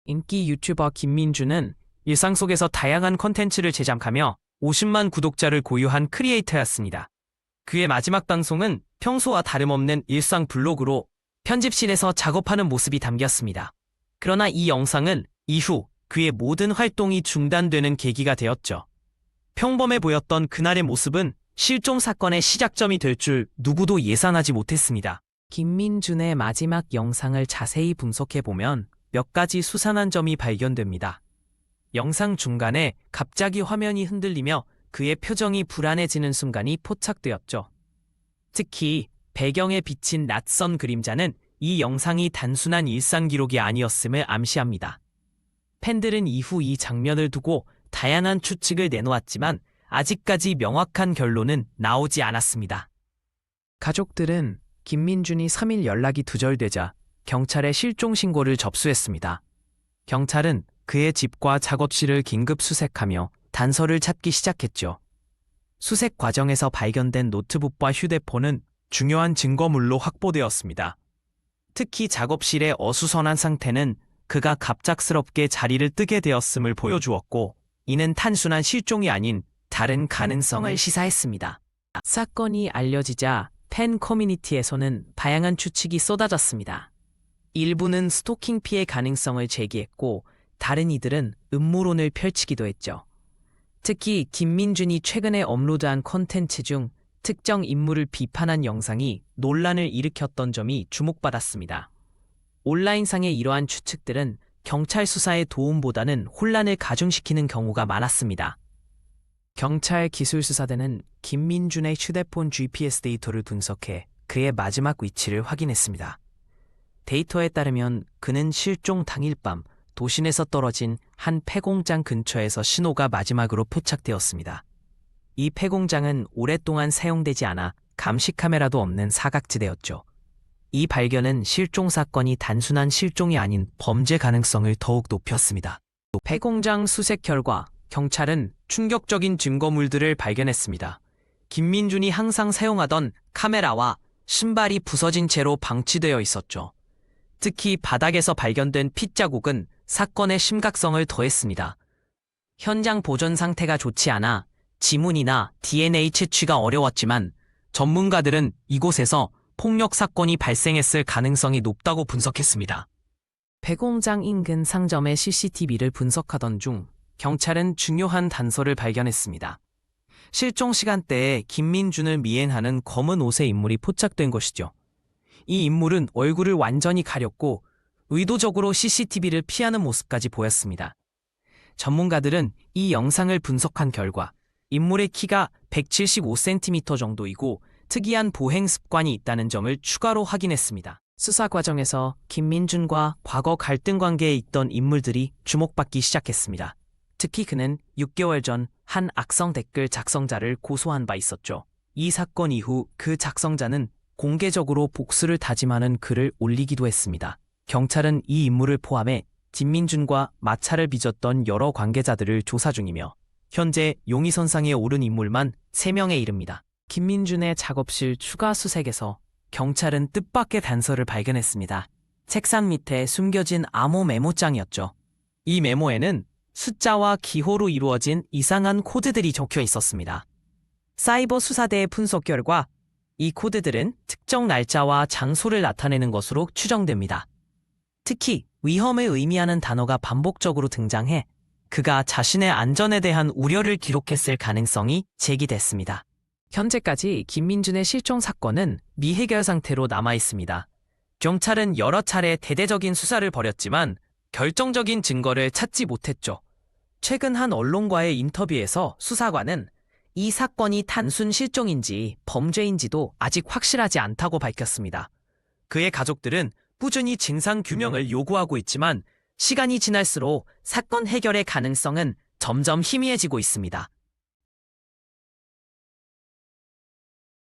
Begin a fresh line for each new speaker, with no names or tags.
인기 유튜버 김민주는 일상 속에서 다양한 콘텐츠를 제작하며 50만 구독자를 고유한 크리에이터였습니다. 그의 마지막 방송은 평소와 다름없는 일상 블로그로 편집실에서 작업하는 모습이 담겼습니다. 그러나 이 영상은 이후 그의 모든 활동이 중단되는 계기가 되었죠. 평범해 보였던 그날의 모습은 실종 사건의 시작점이 될 줄 누구도 예상하지 못했습니다. 김민준의 마지막 영상을 자세히 분석해보면 몇 가지 수상한 점이 발견됩니다. 영상 중간에 갑자기 화면이 흔들리며 그의 표정이 불안해지는 순간이 포착되었죠. 특히 배경에 비친 낯선 그림자는 이 영상이 단순한 일상 기록이 아니었음을 암시합니다. 팬들은 이후 이 장면을 두고 다양한 추측을 내놓았지만 아직까지 명확한 결론은 나오지 않았습니다. 가족들은 김민준이 3일 연락이 두절되자 경찰에 실종 신고를 접수했습니다. 경찰은 그의 집과 작업실을 긴급 수색하며 단서를 찾기 시작했죠. 수색 과정에서 발견된 노트북과 휴대폰은 중요한 증거물로 확보되었습니다. 특히 작업실의 어수선한 상태는 그가 갑작스럽게 자리를 뜨게 되었음을 보여주었고, 이는 단순한 실종이 아닌 다른 가능성을 시사했습니다. 사건이 알려지자 팬 커뮤니티에서는 다양한 추측이 쏟아졌습니다. 일부는 스토킹 피해 가능성을 제기했고, 다른 이들은 음모론을 펼치기도 했죠. 특히 김민준이 최근에 업로드한 콘텐츠 중 특정 인물을 비판한 영상이 논란을 일으켰던 점이 주목받았습니다. 온라인상의 이러한 추측들은 경찰 수사의 도움보다는 혼란을 가중시키는 경우가 많았습니다. 경찰 기술수사대는 김민준의 휴대폰 GPS 데이터를 분석해 그의 마지막 위치를 확인했습니다. 데이터에 따르면 그는 실종 당일 밤 도심에서 떨어진 한 폐공장 근처에서 신호가 마지막으로 포착되었습니다. 이 폐공장은 오랫동안 사용되지 않아 감시 카메라도 없는 사각지대였죠. 이 발견은 실종 사건이 단순한 실종이 아닌 범죄 가능성을 더욱 높였습니다. 폐공장 수색 결과 경찰은 충격적인 증거물들을 발견했습니다. 김민준이 항상 사용하던 카메라와 신발이 부서진 채로 방치되어 있었죠. 특히 바닥에서 발견된 핏자국은 사건의 심각성을 더했습니다. 현장 보존 상태가 좋지 않아 지문이나 DNA 채취가 어려웠지만 전문가들은 이곳에서 폭력 사건이 발생했을 가능성이 높다고 분석했습니다. 폐공장 인근 상점의 CCTV를 분석하던 중 경찰은 중요한 단서를 발견했습니다. 실종 시간대에 김민준을 미행하는 검은 옷의 인물이 포착된 것이죠. 이 인물은 얼굴을 완전히 가렸고 의도적으로 CCTV를 피하는 모습까지 보였습니다. 전문가들은 이 영상을 분석한 결과 인물의 키가 175cm 정도이고 특이한 보행 습관이 있다는 점을 추가로 확인했습니다. 수사 과정에서 김민준과 과거 갈등 관계에 있던 인물들이 주목받기 시작했습니다. 특히 그는 6개월 전 한 악성 댓글 작성자를 고소한 바 있었죠. 이 사건 이후 그 작성자는 공개적으로 복수를 다짐하는 글을 올리기도 했습니다. 경찰은 이 인물을 포함해 김민준과 마찰을 빚었던 여러 관계자들을 조사 중이며 현재 용의선상에 오른 인물만 3명에 이릅니다. 김민준의 작업실 추가 수색에서 경찰은 뜻밖의 단서를 발견했습니다. 책상 밑에 숨겨진 암호 메모장이었죠. 이 메모에는 숫자와 기호로 이루어진 이상한 코드들이 적혀 있었습니다. 사이버 수사대의 분석 결과 이 코드들은 특정 날짜와 장소를 나타내는 것으로 추정됩니다. 특히 위험을 의미하는 단어가 반복적으로 등장해 그가 자신의 안전에 대한 우려를 기록했을 가능성이 제기됐습니다. 현재까지 김민준의 실종 사건은 미해결 상태로 남아 있습니다. 경찰은 여러 차례 대대적인 수사를 벌였지만 결정적인 증거를 찾지 못했죠. 최근 한 언론과의 인터뷰에서 수사관은 이 사건이 단순 실종인지 범죄인지도 아직 확실하지 않다고 밝혔습니다. 그의 가족들은 꾸준히 진상 규명을 요구하고 있지만 시간이 지날수록 사건 해결의 가능성은 점점 희미해지고 있습니다.